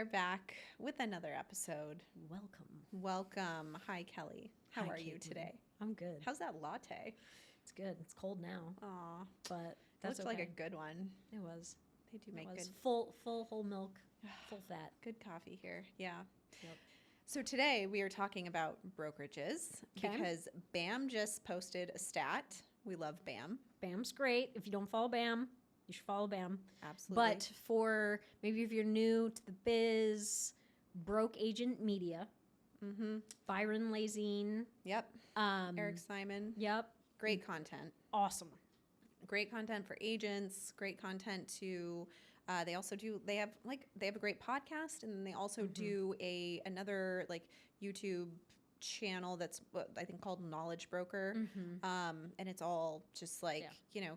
are back with another episode. Welcome. Hi, Kelly. How are you today? I'm good. How's that latte? It's good. It's cold now. Aw, But that that's looked okay. like a good one. It was. They do It make was good, full whole milk, full fat. good coffee here. Yeah. Yep. So today we are talking about brokerages Okay. because BAM just posted a stat. We love BAM. BAM's great. If you don't follow BAM, you should follow BAM. Absolutely. But for maybe if you're new to the biz, Broke Agent Media, Byron Lazine, Yep. Eric Simon. Yep. Great content. Awesome. Great content for agents. Great content to. They also do. They have a great podcast, and then they also do another like YouTube channel that's what I think called Knowledge Broker, and it's all just like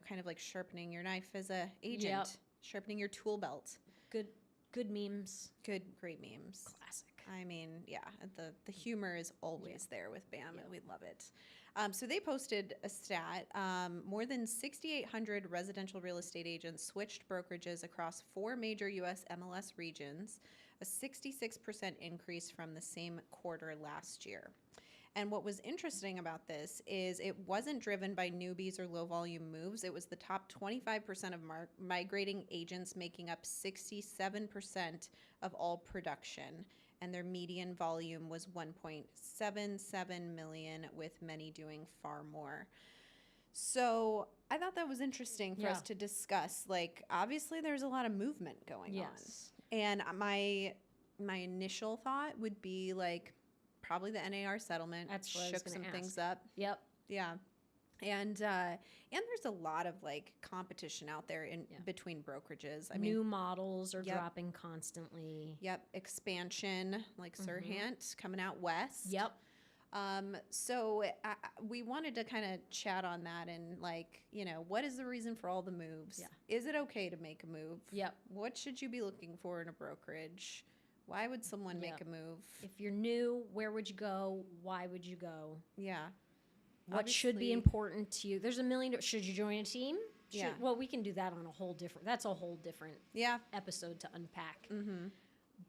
kind of like sharpening your knife as a agent, sharpening your tool belt. Good memes. Great memes. Classic. I mean, yeah, the humor is always there with BAM, and we love it. So they posted a stat. More than 6,800 residential real estate agents switched brokerages across 4 major U.S. MLS regions, a 66% increase from the same quarter last year. And what was interesting about this is it wasn't driven by newbies or low volume moves. It was the top 25% of migrating agents making up 67% of all production. And their median volume was 1.77 million, with many doing far more. So I thought that was interesting for us to discuss. Like, obviously, there's a lot of movement going on. And my initial thought would be like probably the NAR settlement shook some things up. Yep. Yeah. And there's a lot of like competition out there in between brokerages. I mean, new models are dropping constantly. Yep, expansion like Serhant coming out west. Yep. So we wanted to kind of chat on that and like, what is the reason for all the moves? Yeah. Is it okay to make a move? Yep. What should you be looking for in a brokerage? Why would someone make a move? If you're new, where would you go? Why would you go? Yeah. What should be important to you? There's a million. Should you join a team? Well, we can do that on a whole different. That's a whole different episode to unpack.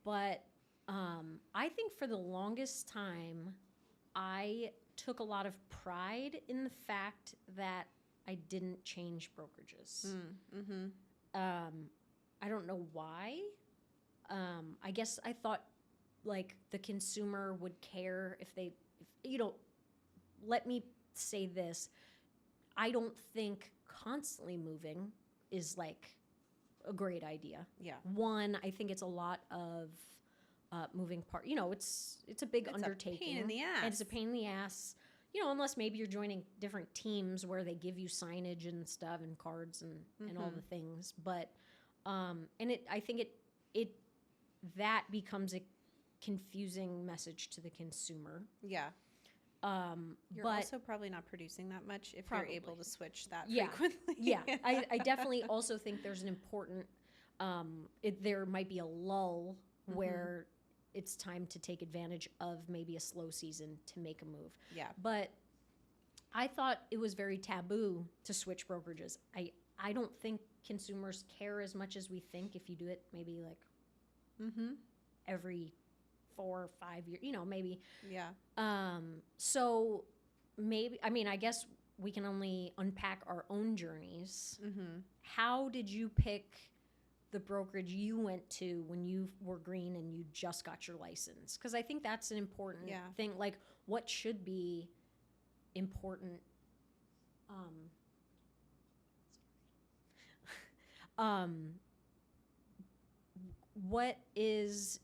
But I think for the longest time, I took a lot of pride in the fact that I didn't change brokerages. I don't know why. I guess I thought like the consumer would care if let me say this. I don't think constantly moving is like a great idea. Yeah. One, I think it's a lot of moving part. It's a big undertaking. It's a pain in the ass. And it's a pain in the ass. Unless maybe you're joining different teams where they give you signage and stuff and cards and all the things. But I think that becomes a confusing message to the consumer. Yeah. You're also probably not producing that much if you're able to switch that frequently. Yeah. I definitely also think there's an important, there might be a lull where it's time to take advantage of maybe a slow season to make a move. Yeah. But I thought it was very taboo to switch brokerages. I don't think consumers care as much as we think if you do it maybe like every 4 or 5 years, maybe. Yeah. So maybe, I guess we can only unpack our own journeys. How did you pick the brokerage you went to when you were green and you just got your license? Because I think that's an important thing. Like, what should be important? What is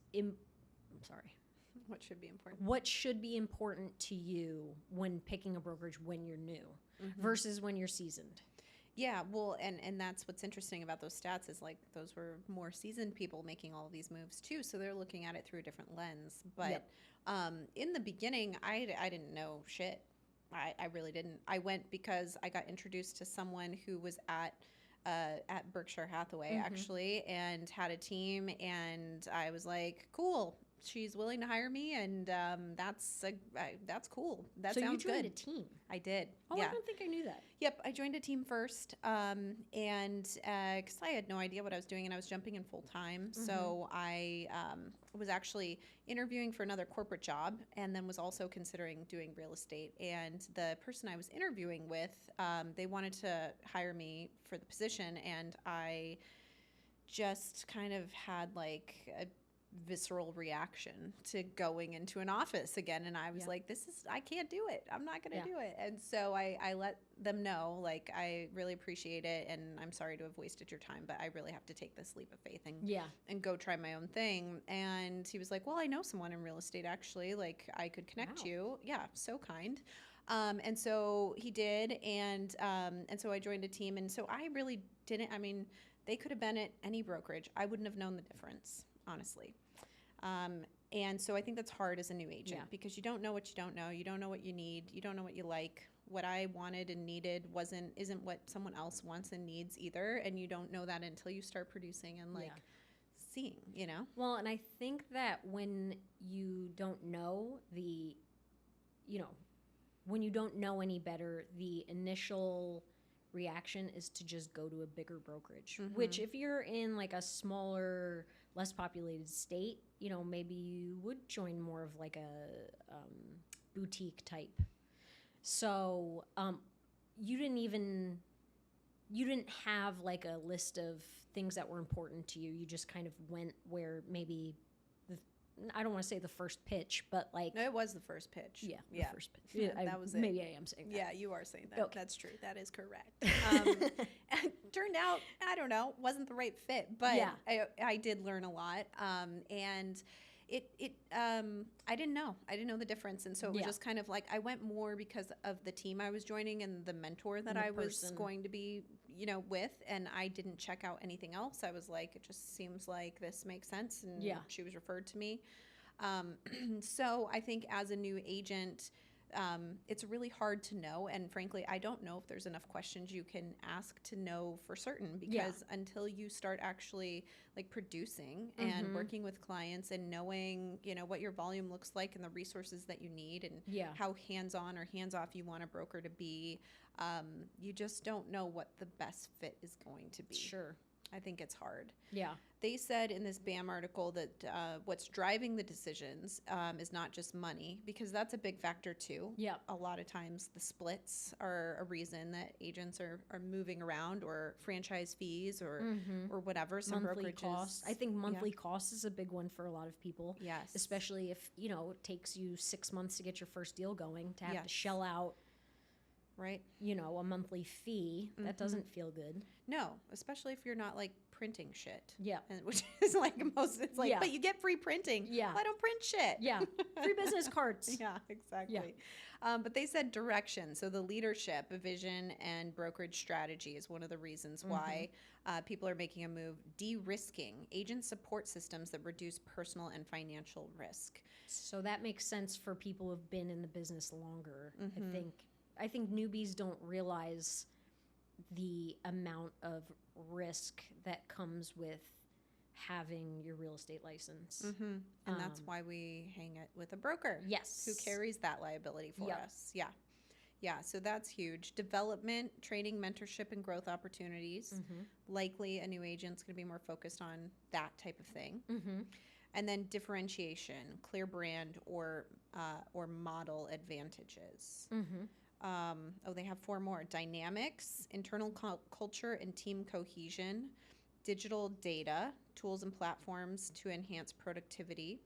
What should be important? What should be important to you when picking a brokerage when you're new versus when you're seasoned? Yeah, well, and that's what's interesting about those stats is like those were more seasoned people making all of these moves too, so they're looking at it through a different lens. But in the beginning, I didn't know shit. I really didn't. I went because I got introduced to someone who was at Berkshire Hathaway actually, and had a team, and I was like, cool. she's willing to hire me, and that's cool. That so sounds you joined good. a team. I did. Oh, yeah. I don't think I knew that. Yep, I joined a team first, and because I had no idea what I was doing, and I was jumping in full time, so I was actually interviewing for another corporate job, and then was also considering doing real estate. And the person I was interviewing with, they wanted to hire me for the position, and I just kind of had like a visceral reaction to going into an office again, and I was like, I can't do it, I'm not gonna do it. And so I let them know, like, I really appreciate it, and I'm sorry to have wasted your time, but I really have to take this leap of faith and go try my own thing. And he was like, well, I know someone in real estate, actually, like, I could connect you. So kind. And so he did, and so I joined a team, and so I really didn't, I mean, they could have been at any brokerage, I wouldn't have known the difference, honestly. And so I think that's hard as a new agent, because you don't know what you don't know. You don't know what you need. You don't know what you like. What I wanted and needed isn't what someone else wants and needs either. And you don't know that until you start producing and seeing, you know? Well, and I think that when you don't know when you don't know any better, the initial reaction is to just go to a bigger brokerage, which if you're in like a smaller, less populated state, maybe you would join more of like a boutique type. So you didn't have like a list of things that were important to you. You just kind of went where maybe I don't want to say the first pitch, but like... No, it was the first pitch. Yeah, the first pitch. Yeah, that was it. Maybe I am saying that. Yeah, you are saying that. Okay. That's true. That is correct. Turned out, I don't know, wasn't the right fit, but I did learn a lot. And I didn't know. I didn't know the difference. And so it was just kind of like, I went more because of the team I was joining and the mentor that I was going to be, with, and I didn't check out anything else. I was like, it just seems like this makes sense. And she was referred to me. So I think as a new agent, it's really hard to know. And frankly, I don't know if there's enough questions you can ask to know for certain, because until you start actually like producing and working with clients and knowing, what your volume looks like and the resources that you need and how hands-on or hands-off you want a broker to be, you just don't know what the best fit is going to be. Sure. I think it's hard. Yeah. They said in this BAM article that what's driving the decisions is not just money, because that's a big factor too. Yeah. A lot of times the splits are a reason that agents are moving around, or franchise fees or whatever. Some monthly brokerages. Costs. I think monthly costs is a big one for a lot of people. Yes. Especially if, it takes you 6 months to get your first deal going, to have to shell out a monthly fee. That doesn't feel good. No, especially if you're not like printing shit. Yeah. Which is like it's like, but you get free printing. Yeah. Well, I don't print shit. Yeah. Free business cards. Yeah, exactly. Yeah. But they said direction. So the leadership, vision, and brokerage strategy is one of the reasons why people are making a move. De-risking agent support systems that reduce personal and financial risk. So that makes sense for people who've been in the business longer. I think newbies don't realize the amount of risk that comes with having your real estate license. And that's why we hang it with a broker. Yes. Who carries that liability for us. Yeah. Yeah, so that's huge. Development, training, mentorship, and growth opportunities. Likely a new agent's going to be more focused on that type of thing. And then differentiation, clear brand, or model advantages. They have 4 more. Dynamics, internal culture and team cohesion, digital data, tools and platforms to enhance productivity,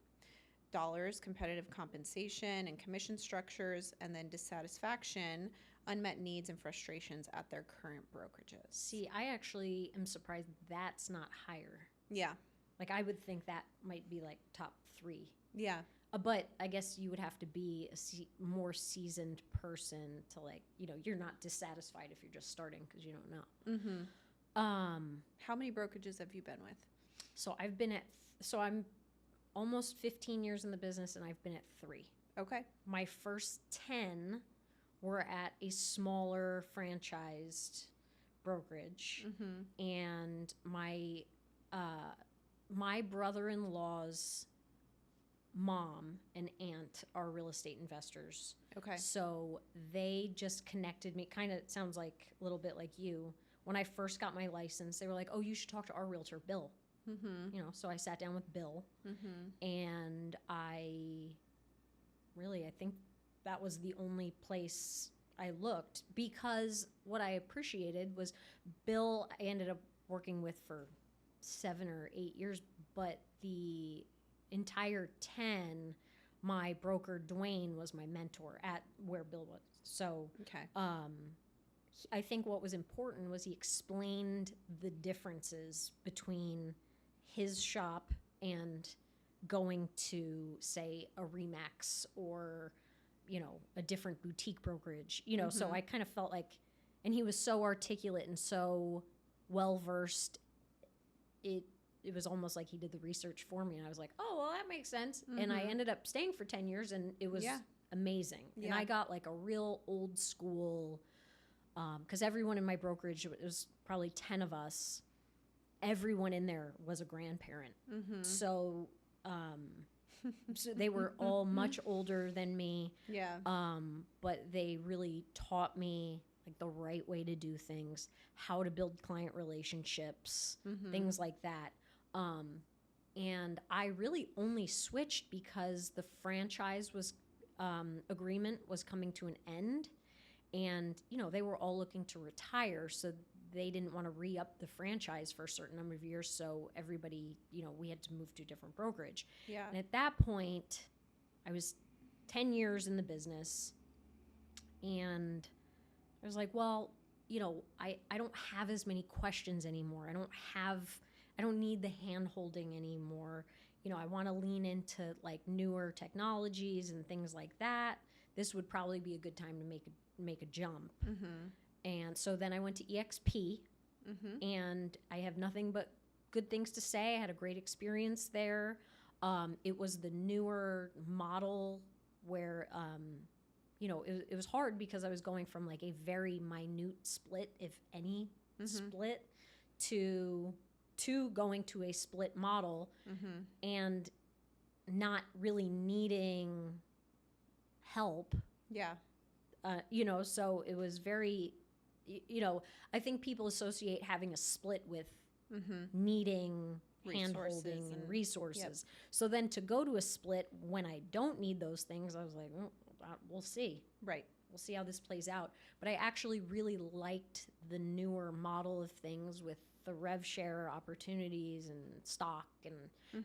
dollars, competitive compensation and commission structures, and then dissatisfaction, unmet needs and frustrations at their current brokerages. See, I actually am surprised that's not higher. Yeah. Like, I would think that might be like top 3. Yeah. But I guess you would have to be a more seasoned person to, like, you're not dissatisfied if you're just starting because you don't know. How many brokerages have you been with? So I'm almost 15 years in the business, and I've been at 3. Okay. My first 10 were at a smaller franchised brokerage, and my brother-in-law's mom and aunt are real estate investors. Okay. So they just connected me. Kind of sounds like a little bit like you. When I first got my license, they were like, "Oh, you should talk to our realtor, Bill." You know, so I sat down with Bill, and I think that was the only place I looked, because what I appreciated was Bill I ended up working with for 7 or 8 years, but the entire 10, my broker Dwayne was my mentor at where Bill was. So I think what was important was he explained the differences between his shop and going to, say, a Remax or, you know, a different boutique brokerage, you know. So I kind of felt like, and he was so articulate and so well versed, it was almost like he did the research for me, and I was like, oh, well, that makes sense. And I ended up staying for 10 years, and it was amazing. And I got like a real old school, because everyone in my brokerage, it was probably 10 of us, everyone in there was a grandparent. So so they were all much older than me. But they really taught me like the right way to do things, how to build client relationships, things like that. And I really only switched because the franchise was agreement was coming to an end, and you know, they were all looking to retire, so they didn't want to re-up the franchise for a certain number of years. So everybody, you know, we had to move to a different brokerage. And at that point, I was 10 years in the business, and I was like, well, you know, I don't have as many questions anymore. I don't need the hand holding anymore. You know, I want to lean into like newer technologies and things like that. This would probably be a good time to make a jump. And so then I went to EXP, and I have nothing but good things to say. I had a great experience there. It was the newer model where, you know, it was hard because I was going from like a very minute split, if any split, to going to a split model, and not really needing help. You know, so it was very, you know, I think people associate having a split with needing hand-holding and resources. So then to go to a split when I don't need those things, I was like, we'll see. We'll see how this plays out. But I actually really liked the newer model of things with the rev share opportunities and stock, and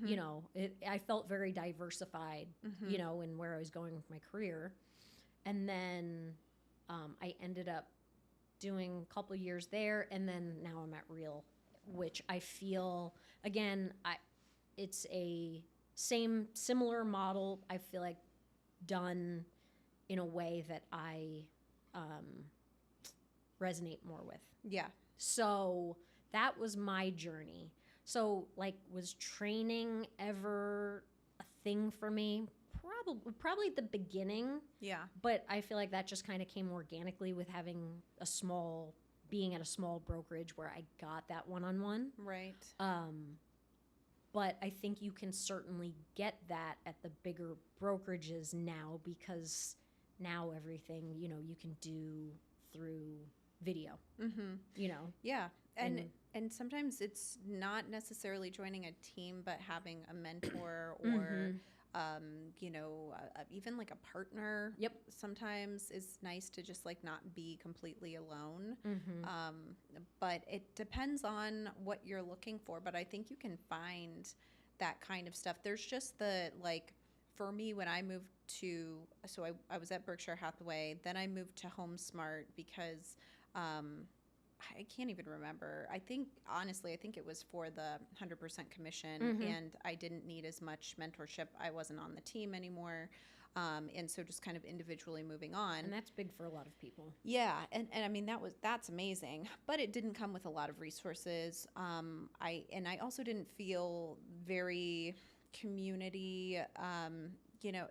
you know, I felt very diversified, you know, in where I was going with my career. And then I ended up doing a couple of years there, and then now I'm at Real, which I feel, again, it's a similar model, I feel like, done in a way that I resonate more with. So that was my journey. So, like, was training ever a thing for me? Probably at the beginning. But I feel like that just kind of came organically with having being at a small brokerage where I got that one-on-one. But I think you can certainly get that at the bigger brokerages now, because now everything, you know, you can do through video, you know? And sometimes it's not necessarily joining a team, but having a mentor or, you know, even like a partner. Sometimes is nice to just like not be completely alone. But it depends on what you're looking for. But I think you can find that kind of stuff. There's just like, for me, when I moved to, so I was at Berkshire Hathaway, then I moved to HomeSmart because I can't even remember. Honestly, I think it was for the 100% commission, and I didn't need as much mentorship. I wasn't on the team anymore. And so just kind of individually moving on. And that's big for a lot of people. And I mean, that's amazing, but it didn't come with a lot of resources. I also didn't feel very community, not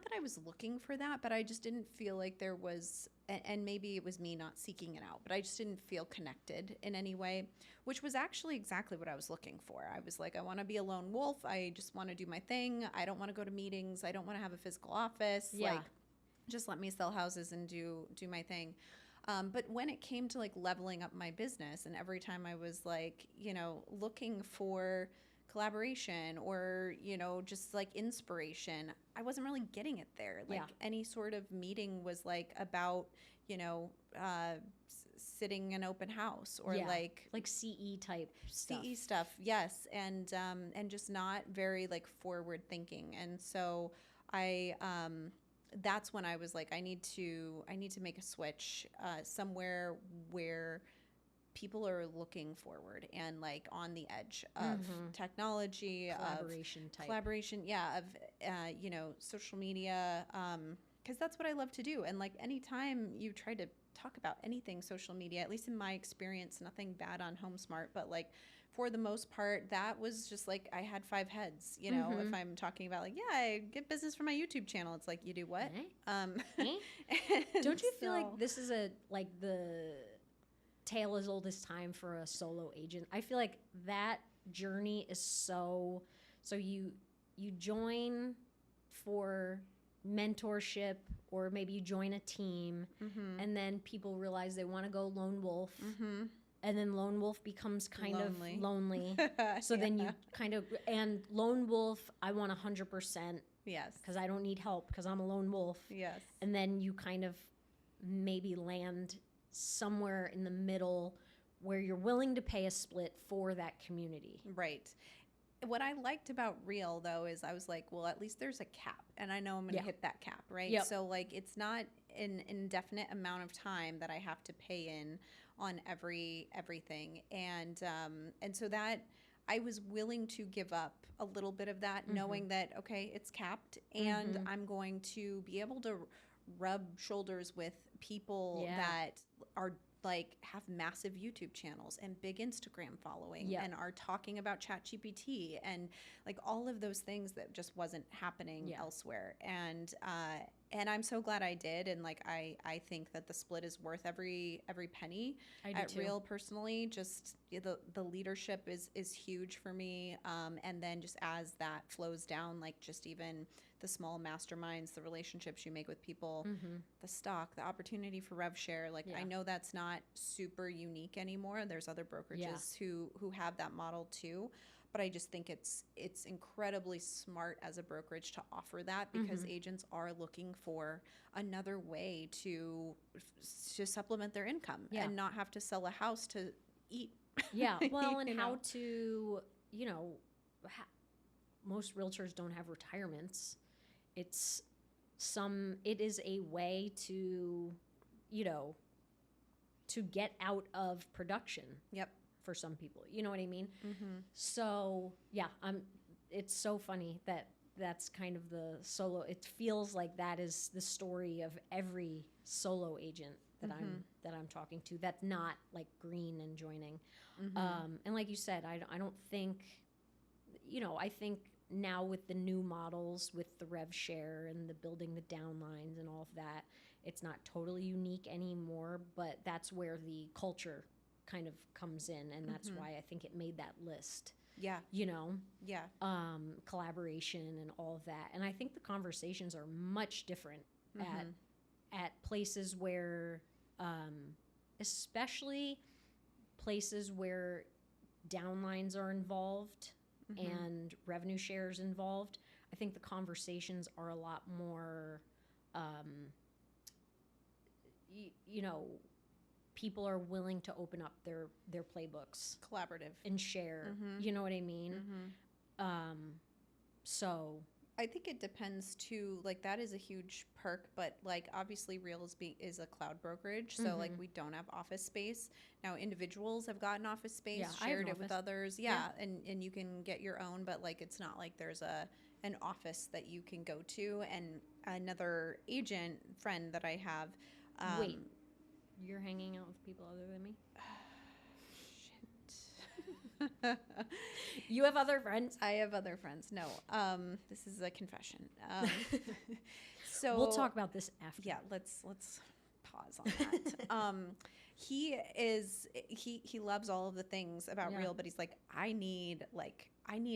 that I was looking for that, but I just didn't feel like there was, and maybe it was me not seeking it out, but I just didn't feel connected in any way, which was actually exactly what I was looking for. I was like, I want to be a lone wolf. I just want to do my thing. I don't want to go to meetings. I don't want to have a physical office. Yeah. Like, just let me sell houses and do my thing. But when it came to like leveling up my business, and every time I was like, looking for collaboration or, just like inspiration, I wasn't really getting it there. Like any sort of meeting was like about, sitting an open house or like CE type stuff. CE stuff. Yes. And just not very like forward thinking. And so that's when I was like, I need to make a switch somewhere where people are looking forward and like on the edge of technology, collaboration, of social media, because that's what I love to do. And like anytime you try to talk about anything social media, at least in my experience, nothing bad on HomeSmart, but like for the most part, that was just like I had 5 heads, if I'm talking about like, I get business from my YouTube channel. It's like, you do what? Don't you feel like this is the tale as old as time for a solo agent? I feel like that journey is so you join for mentorship, or maybe you join a team, and then people realize they want to go lone wolf. And then lone wolf becomes kind of lonely. So then you kind of, and lone wolf, I want 100%. Yes. Because I don't need help because I'm a lone wolf. Yes. And then you kind of maybe land somewhere in the middle where you're willing to pay a split for that community. Right. What I liked about Real, though, is I was like, well, at least there's a cap. And I know I'm going to hit that cap, right? Yep. So, like, it's not an indefinite amount of time that I have to pay in on everything. And so that I was willing to give up a little bit of that, knowing that, okay, it's capped. And I'm going to be able to rub shoulders with people that are like have massive YouTube channels and big Instagram following and are talking about ChatGPT and like all of those things that just wasn't happening elsewhere. And I'm so glad I did. And like, I think that the split is worth every penny at Real personally. Just the leadership is huge for me. And then just as that flows down, like just even the small masterminds, the relationships you make with people, the stock, the opportunity for rev share. Like I know that's not super unique anymore. There's other brokerages who have that model too. But I just think it's incredibly smart as a brokerage to offer that, because agents are looking for another way to supplement their income and not have to sell a house to eat. Yeah, well, and how to, most realtors don't have retirements. It is a way to, to get out of production. Yep. For some people, you know what I mean? So yeah, it's so funny that that's kind of the solo. It feels like that is the story of every solo agent that I'm talking to. That's not like green and joining. And like you said, I don't think, I think now with the new models, with the rev share and the building the downlines and all of that, it's not totally unique anymore. But that's where the culture kind of comes in, and that's why I think it made that list. Yeah. Collaboration and all of that. And I think the conversations are much different at places where, especially places where downlines are involved and revenue shares involved. I think the conversations are a lot more, people are willing to open up their playbooks, collaborative, and share. You know what I mean? So I think it depends too. Like that is a huge perk, but like obviously Real is a cloud brokerage, so like we don't have office space. Now individuals have gotten office space, shared it with others, and you can get your own, but like it's not like there's an office that you can go to. And another agent friend that I have, wait. You're hanging out with people other than me? Shit. You have other friends? I have other friends. No, this is a confession. So we'll talk about this after. Yeah, let's pause on that. He loves all of the things about Real, but he's like, I need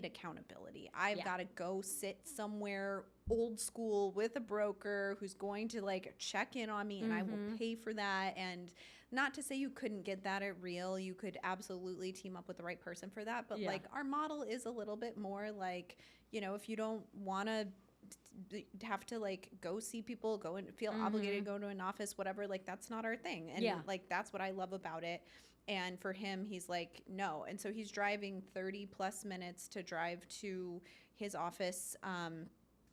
accountability. I've got to go sit somewhere old school with a broker who's going to like check in on me, and I will pay for that. And not to say you couldn't get that at Real, you could absolutely team up with the right person for that. But like our model is a little bit more like, if you don't want to have to like go see people, go and feel obligated to go to an office, whatever, like that's not our thing. And like that's what I love about it. And for him, he's like, no. And so he's driving 30 plus minutes to drive to his office,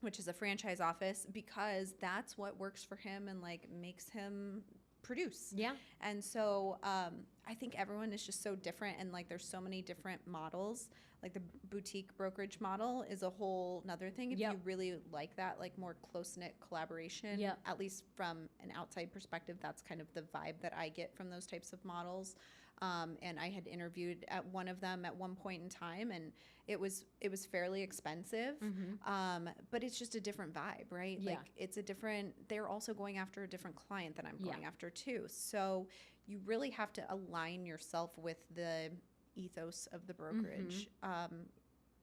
which is a franchise office, because that's what works for him and like makes him produce. Yeah. And so I think everyone is just so different, and like there's so many different models. Like the boutique brokerage model is a whole nother thing if you really like that, like more close-knit collaboration. At least from an outside perspective, that's kind of the vibe that I get from those types of models. And I had interviewed at one of them at one point in time, and it was fairly expensive, but it's just a different vibe, right? Yeah. Like it's a different, they're also going after a different client than I'm going after too. So you really have to align yourself with the ethos of the brokerage.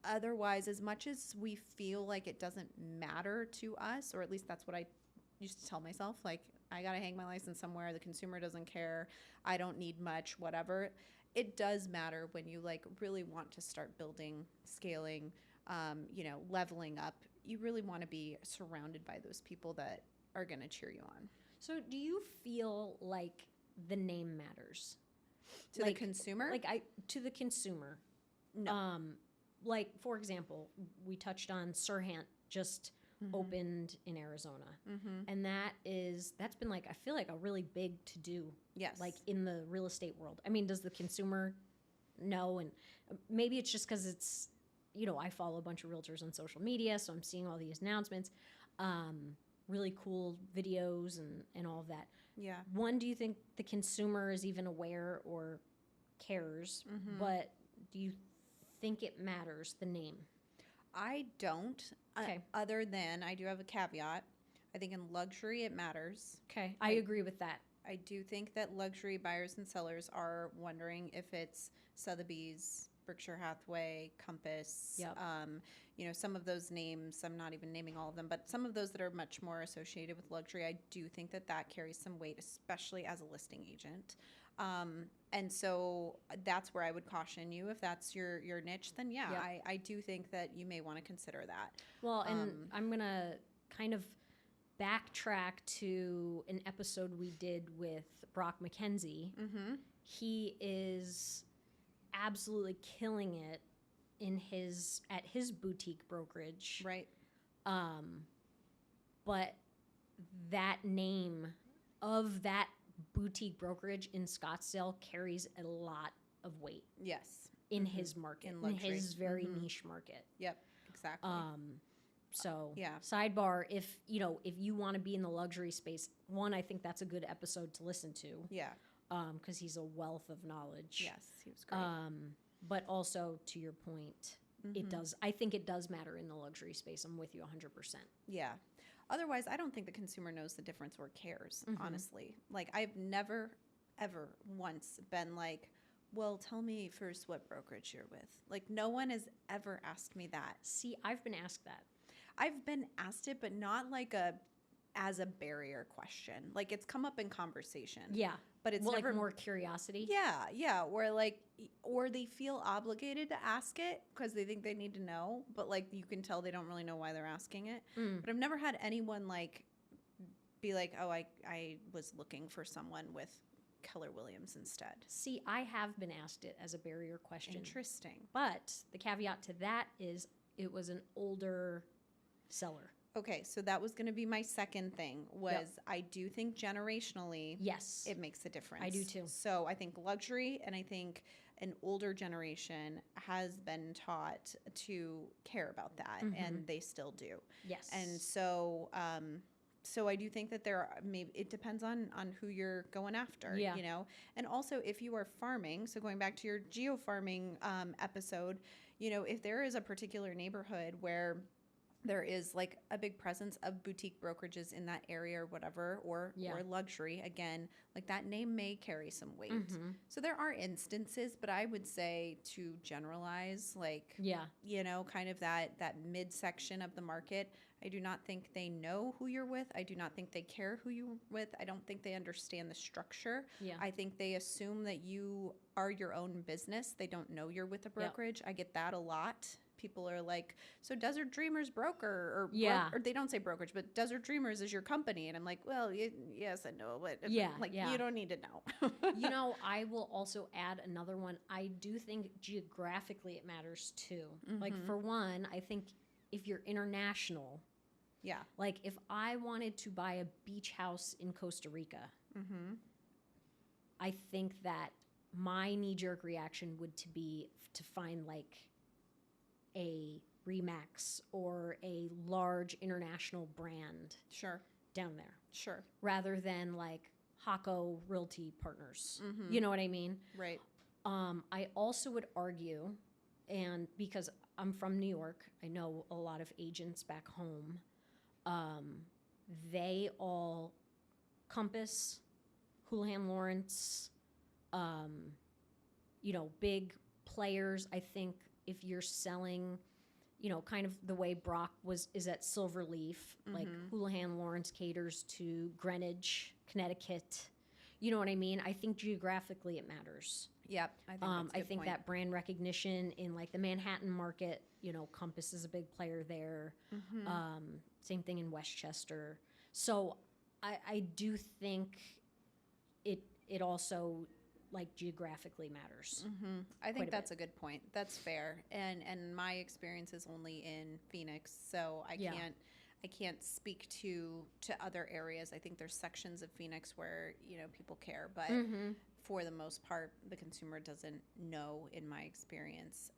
Otherwise, as much as we feel like it doesn't matter to us, or at least that's what I used to tell myself, like I got to hang my license somewhere, the consumer doesn't care, I don't need much, whatever. It does matter when you like really want to start building, scaling, leveling up. You really want to be surrounded by those people that are going to cheer you on. So do you feel like the name matters? To the consumer? To the consumer. No. Like, for example, we touched on Sirhant just opened in Arizona. And that's been like, I feel like a really big to do. Yes. Like in the real estate world. I mean, does the consumer know? And maybe it's just because it's, I follow a bunch of realtors on social media, so I'm seeing all these announcements, really cool videos and all of that. Yeah. One, do you think the consumer is even aware or cares? But do you think it matters, the name? I don't. Okay. Other than I do have a caveat. I think in luxury it matters. Okay. I agree with that. I do think that luxury buyers and sellers are wondering if it's Sotheby's, Berkshire Hathaway, Compass, some of those names, I'm not even naming all of them, but some of those that are much more associated with luxury, I do think that carries some weight, especially as a listing agent. And so that's where I would caution you. If that's your niche, then I do think that you may want to consider that. Well, and I'm going to kind of backtrack to an episode we did with Brock McKenzie. He is absolutely killing it at his boutique brokerage. Right. But that name of that boutique brokerage in Scottsdale carries a lot of weight. Yes. In his market, in his very niche market. Yep, exactly. So sidebar, if you want to be in the luxury space, one, I think that's a good episode to listen to. Yeah. Because he's a wealth of knowledge. Yes, he was great. But also to your point, I think it does matter in the luxury space. I'm with you 100%. Yeah. Otherwise, I don't think the consumer knows the difference or cares, honestly. Like, I've never, ever once been like, well, tell me first what brokerage you're with. Like, no one has ever asked me that. See, I've been asked that. I've been asked it, but not like as a barrier question. Like, it's come up in conversation. Yeah. But it's never like more curiosity. Yeah. Or they feel obligated to ask it because they think they need to know. But like you can tell they don't really know why they're asking it. But I've never had anyone like be like, oh, I was looking for someone with Keller Williams instead. See, I have been asked it as a barrier question. Interesting. But the caveat to that is it was an older seller. Okay, so that was going to be my second thing was I do think generationally, yes, it makes a difference. I do too. So I think luxury and I think an older generation has been taught to care about that and they still do. Yes. And so So I do think that maybe it depends on who you're going after, you know, and also if you are farming. So going back to your geo farming episode, you know, if there is a particular neighborhood where there is like a big presence of boutique brokerages in that area or whatever, or luxury, again, like that name may carry some weight. So there are instances, but I would say to generalize, like, you know, kind of that midsection of the market, I do not think they know who you're with. I do not think they care who you're with. I don't think they understand the structure. I think they assume that you are your own business. They don't know you're with a brokerage. I get that a lot. People are like, so Desert Dreamers broker, or they don't say brokerage, but Desert Dreamers is your company. And I'm like, well, yes and no, but you don't need to know. You know, I will also add another one. I do think geographically it matters too. Like for one, I think if you're international, like if I wanted to buy a beach house in Costa Rica, I think that my knee-jerk reaction would be to find like a Remax or a large international brand down there. Rather than like Hako Realty Partners. You know what I mean? Right. I also would argue, and because I'm from New York, I know a lot of agents back home. They all, Compass, Houlihan Lawrence, you know, big players. I think if you're selling, you know, kind of the way Brock is at Silverleaf, like Houlihan Lawrence caters to Greenwich, Connecticut. You know what I mean? I think geographically it matters. Yep. I think that brand recognition in like the Manhattan market, you know, Compass is a big player there. Same thing in Westchester. So I do think it also like geographically matters. I think that's a good point. That's fair. And my experience is only in Phoenix, so I can't speak to other areas. I think there's sections of Phoenix where, you know, people care, but for the most part, the consumer doesn't know, in my experience.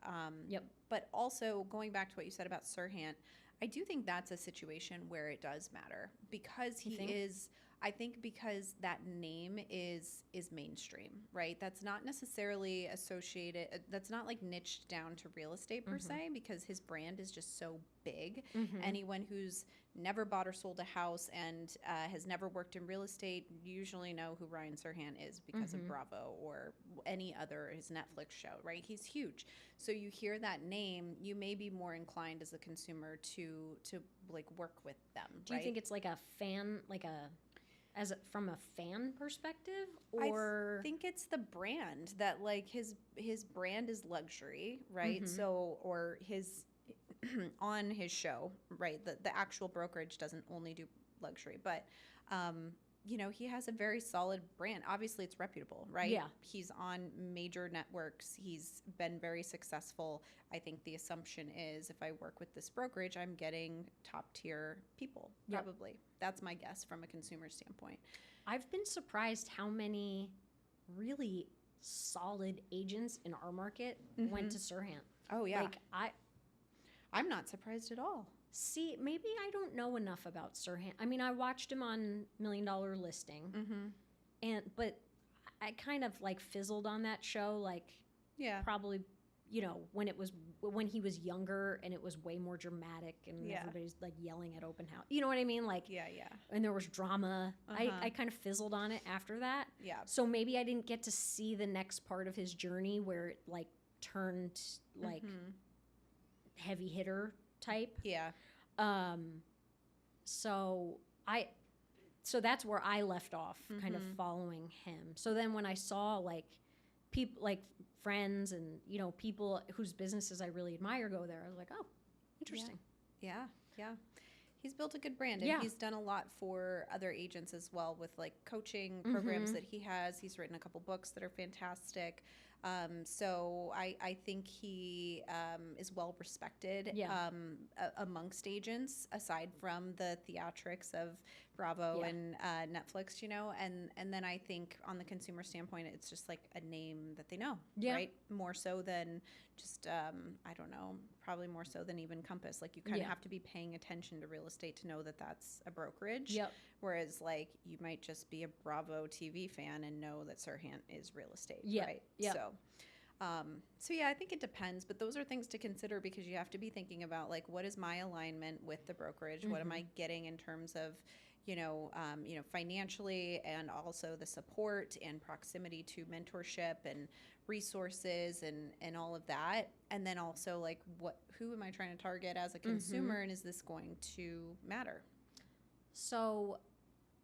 But also going back to what you said about Sirhan, I do think that's a situation where it does matter because he is. I think because that name is mainstream, right? That's not necessarily associated. That's not like niched down to real estate per se, because his brand is just so big. Anyone who's never bought or sold a house and has never worked in real estate usually know who Ryan Sirhan is because of Bravo or any other, his Netflix show, right? He's huge. So you hear that name, you may be more inclined as a consumer to like work with them. Do you think it's like a fan, like from a fan perspective, or I think it's the brand that like his brand is luxury, right? So, or his on his show, right? The actual brokerage doesn't only do luxury, but you know, he has a very solid brand. Obviously, it's reputable, right? Yeah. He's on major networks. He's been very successful. I think the assumption is if I work with this brokerage, I'm getting top tier people, probably. That's my guess from a consumer standpoint. I've been surprised how many really solid agents in our market went to Sirhan. Oh, yeah. Like, I'm not surprised at all. See, maybe I don't know enough about Sirhan. I mean, I watched him on $1 Million Listing, but I kind of like fizzled on that show. Like, probably, you know, when he was younger and it was way more dramatic and everybody's like yelling at open house. You know what I mean? Like, and there was drama. I kind of fizzled on it after that. Yeah. So maybe I didn't get to see the next part of his journey where it like turned like heavy hitter type. Yeah. So that's where I left off, kind of following him. So then when I saw like people, like friends and, you know, people whose businesses I really admire go there, I was like, oh, interesting. Yeah. He's built a good brand, and he's done a lot for other agents as well with like coaching programs that he has. He's written a couple books that are fantastic. So I think he is well respected amongst agents, aside from the theatrics of Bravo and Netflix, and then I think on the consumer standpoint, it's just like a name that they know, right? More so than just, I don't know, probably more so than even Compass. Like you kind of have to be paying attention to real estate to know that that's a brokerage. Whereas like you might just be a Bravo TV fan and know that Sirhan is real estate, right? So yeah, I think it depends, but those are things to consider because you have to be thinking about like, what is my alignment with the brokerage? What am I getting in terms of, financially, and also the support and proximity to mentorship and resources and all of that. And then also like who am I trying to target as a consumer, and is this going to matter? So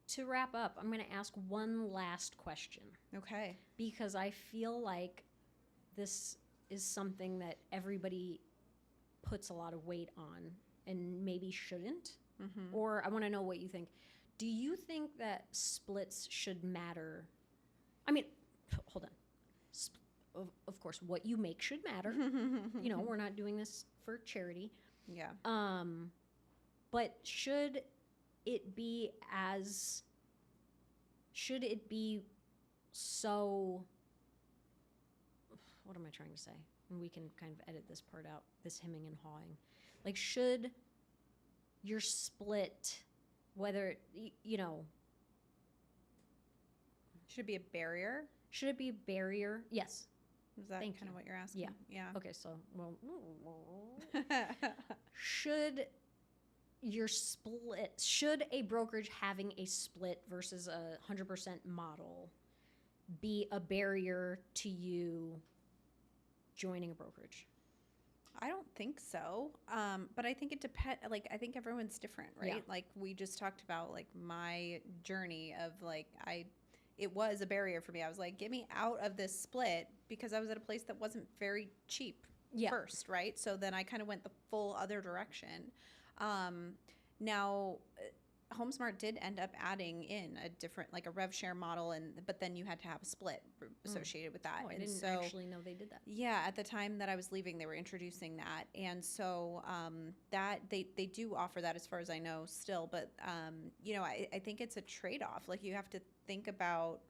to wrap up, I'm going to ask one last question. Okay. Because I feel like this is something that everybody puts a lot of weight on and maybe shouldn't. Or I want to know what you think. Do you think that splits should matter? I mean, hold on. Of course, what you make should matter. We're not doing this for charity. Yeah. But should it be so, what am I trying to say? And we can kind of edit this part out, this hemming and hawing. Like, should your split, whether, should it be a barrier? Should it be a barrier? Yes. Is that kind of what you're asking? Yeah. Okay, so, should a brokerage having a split versus a 100% model be a barrier to you joining a brokerage? I don't think so. But I think it depends. Like, I think everyone's different, right? Yeah. Like we just talked about, like my journey of like, it was a barrier for me. I was like, get me out of this split because I was at a place that wasn't very cheap first, right? So then I kind of went the full other direction. Now, HomeSmart did end up adding in a different, like a rev share model, but then you had to have a split associated with that. Oh, I didn't actually know they did that. Yeah, at the time that I was leaving, they were introducing that, and so that they do offer that as far as I know still. But I think it's a trade-off. Like you have to think about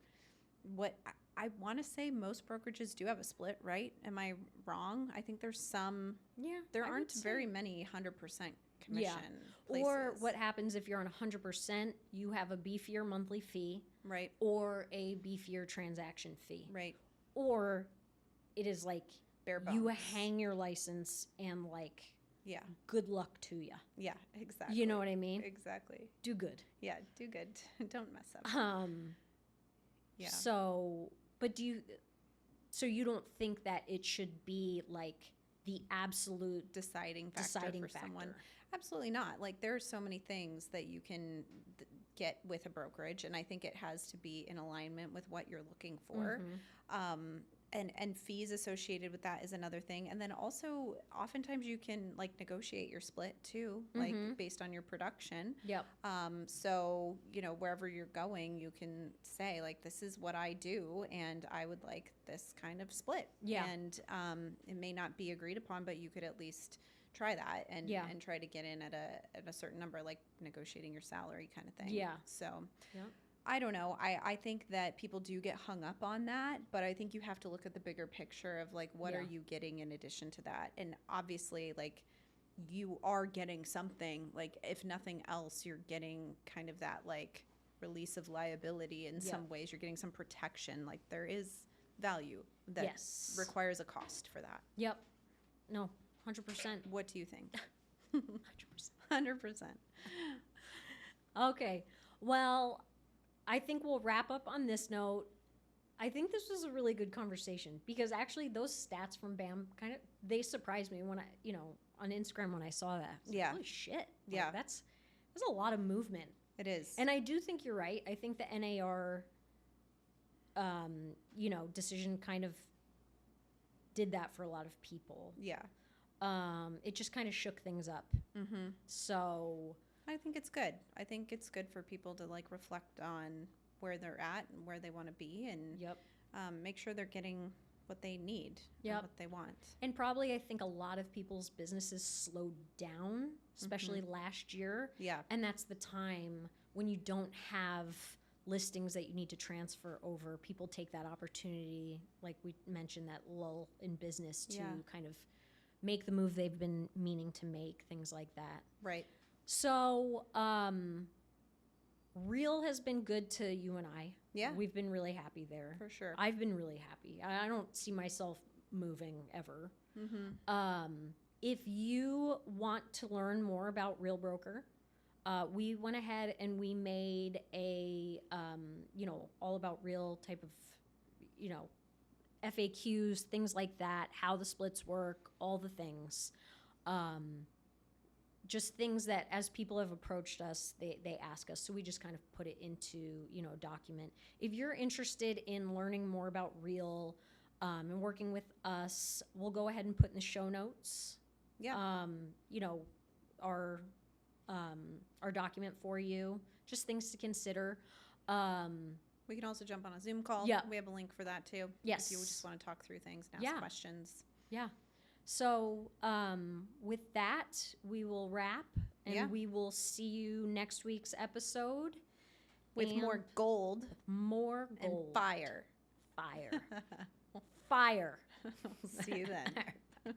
what I want to say. Most brokerages do have a split, right? Am I wrong? I think there's some. Yeah, there aren't very many 100% commission places. Or what happens if you're on 100%, you have a beefier monthly fee. Right. Or a beefier transaction fee. Right. Or it is like bare bones. You hang your license and like, good luck to you. Yeah, exactly. You know what I mean? Exactly. Do good. Yeah, do good. Don't mess up. Yeah. So, but so you don't think that it should be like the absolute deciding factor for someone? Absolutely not. Like there are so many things that you can get with a brokerage, and I think it has to be in alignment with what you're looking for. And fees associated with that is another thing. And then also oftentimes you can like negotiate your split too, like based on your production. Yep. So, wherever you're going, you can say like, this is what I do and I would like this kind of split. Yeah. And it may not be agreed upon, but you could at least try that and try to get in at a certain number, like negotiating your salary kind of thing. Yeah. So I don't know. I think that people do get hung up on that, but I think you have to look at the bigger picture of like, what are you getting in addition to that? And obviously like you are getting something, like if nothing else, you're getting kind of that like release of liability in some ways. You're getting some protection. Like there is value that requires a cost for that. Yep. No. 100%. What do you think? 100%. Okay. Well, I think we'll wrap up on this note. I think this was a really good conversation because actually those stats from BAM they surprised me when on Instagram when I saw that. I was like, holy shit. Like, that's a lot of movement. It is. And I do think you're right. I think the NAR decision kind of did that for a lot of people. Yeah. It just kind of shook things up. Mm-hmm. So I think it's good. I think it's good for people to like reflect on where they're at and where they want to be, and make sure they're getting what they need and what they want. And probably I think a lot of people's businesses slowed down, especially last year. Yeah. And that's the time when you don't have listings that you need to transfer over. People take that opportunity, like we mentioned, that lull in business to kind of make the move they've been meaning to make, things like that. Right. So, Real has been good to you and I. Yeah. We've been really happy there. For sure. I've been really happy. I don't see myself moving ever. If you want to learn more about Real Broker, we went ahead and we made a, all about Real type of, FAQs, things like that, how the splits work, all the things. Just things that as people have approached us, they ask us. So we just kind of put it into, a document. If you're interested in learning more about Real and working with us, we'll go ahead and put in the show notes, our document for you, just things to consider. We can also jump on a Zoom call. Yeah. We have a link for that too. Yes. If you just want to talk through things and ask questions. Yeah. So with that, we will wrap, and we will see you next week's episode. With more gold. More gold. And fire. Fire. Fire. See you then.